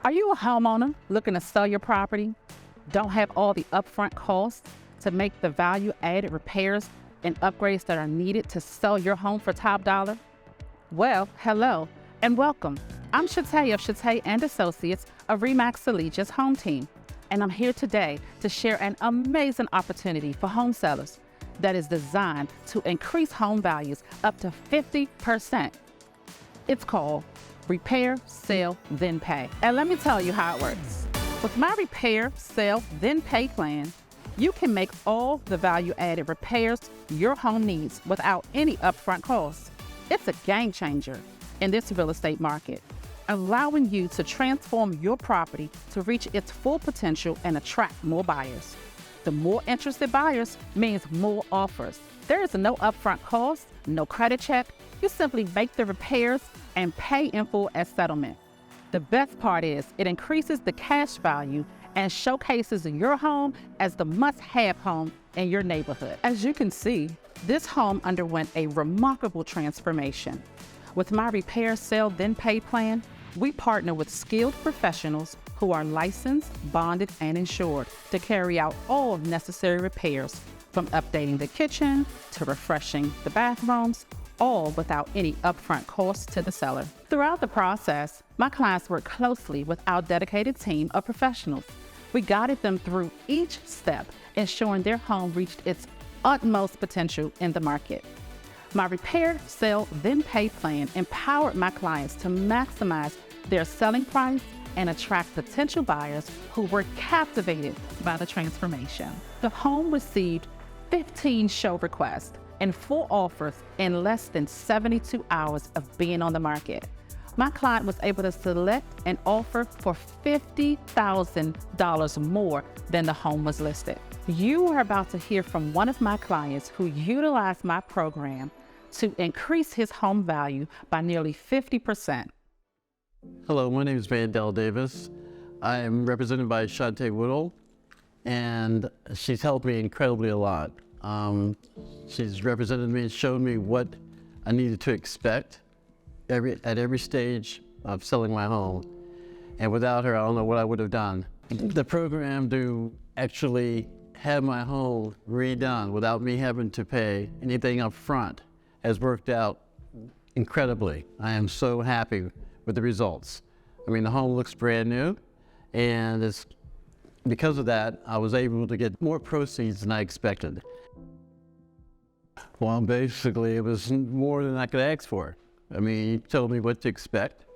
Are you a homeowner looking to sell your property? Don't have all the upfront costs to make the value-added repairs and upgrades that are needed to sell your home for top dollar? Well, hello and welcome. I'm Shattaa of Shattaa and Associates of RE/MAX Allegiance Home Team, and I'm here today to share an amazing opportunity for home sellers that is designed to increase home values up to 50%. It's called Repair, Sell, Then Pay. And let me tell you how it works. With my Repair, Sell, Then Pay plan, you can make all the value-added repairs your home needs without any upfront costs. It's a game changer in this real estate market, allowing you to transform your property to reach its full potential and attract more buyers. The more interested buyers means more offers. There is no upfront cost, no credit check. You simply make the repairs and pay in full as settlement. The best part is it increases the cash value and showcases your home as the must-have home in your neighborhood. As you can see, this home underwent a remarkable transformation. With my Repair, Sell, Then Pay plan, we partner with skilled professionals who are licensed, bonded, and insured to carry out all necessary repairs, from updating the kitchen to refreshing the bathrooms, all without any upfront cost to the seller. Throughout the process, my clients work closely with our dedicated team of professionals. We guided them through each step, ensuring their home reached its utmost potential in the market. My Repair, Sell, Then Pay plan empowered my clients to maximize their selling price and attract potential buyers who were captivated by the transformation. The home received 15 show requests and 4 offers in less than 72 hours of being on the market. My client was able to select an offer for $50,000 more than the home was listed. You are about to hear from one of my clients who utilized my program to increase his home value by nearly 50%. Hello, my name is Mandel Davis. I am represented by Shattaa Whittle, and she's helped me incredibly a lot. She's represented me and showed me what I needed to expect at every stage of selling my home. And without her, I don't know what I would have done. The program to actually have my home redone without me having to pay anything up front has worked out incredibly. I am so happy with the results. I mean, the home looks brand new, and because of that, I was able to get more proceeds than I expected. Well, basically, it was more than I could ask for. I mean, he told me what to expect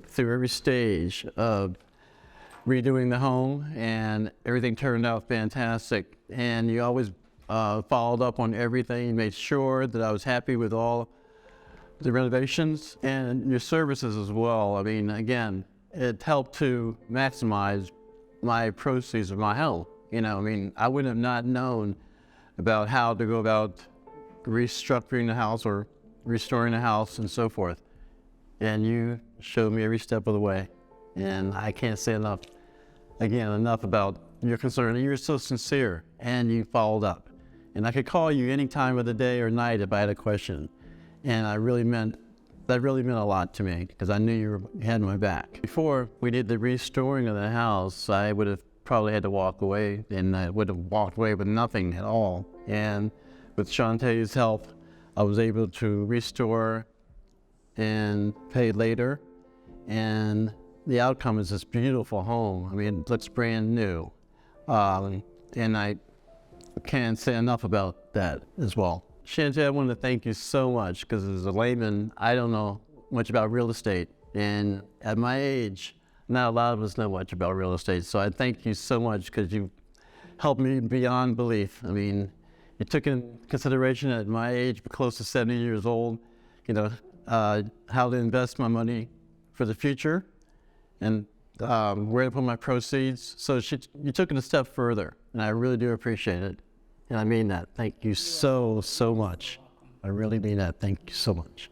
through every stage of redoing the home, and everything turned out fantastic. And you always followed up on everything, made sure that I was happy with all the renovations and your services as well. I mean, again, it helped to maximize my proceeds of my home. You know, I mean, I would have not known about how to go about restructuring the house or restoring the house and so forth. And you showed me every step of the way. And I can't say enough about your concern. You're so sincere, and you followed up. And I could call you any time of the day or night if I had a question. And that really meant a lot to me, because I knew you had my back. Before we did the restoring of the house, I would have probably had to walk away, and I would have walked away with nothing at all. And with Shattaa's help, I was able to restore and pay later. And the outcome is this beautiful home. I mean, it looks brand new. And I can't say enough about that as well. Shattaa, I want to thank you so much, because as a layman, I don't know much about real estate. And at my age, not a lot of us know much about real estate. So I thank you so much, because you helped me beyond belief. I mean, you took in consideration at my age, close to 70 years old, you know, how to invest my money for the future and where to put my proceeds. So you took it a step further, and I really do appreciate it. And I mean that. Thank you so, so much. I really mean that. Thank you so much.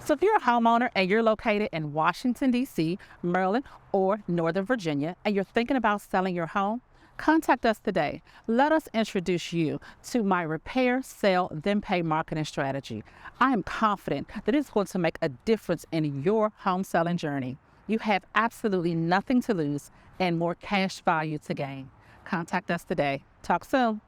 So if you're a homeowner and you're located in Washington, D.C., Maryland, or Northern Virginia, and you're thinking about selling your home, Contact us today. Let us introduce you to my repair, sell, then pay marketing strategy. I am confident that it's going to make a difference in your home selling journey. You have absolutely nothing to lose and more cash value to gain. Contact us today. Talk soon.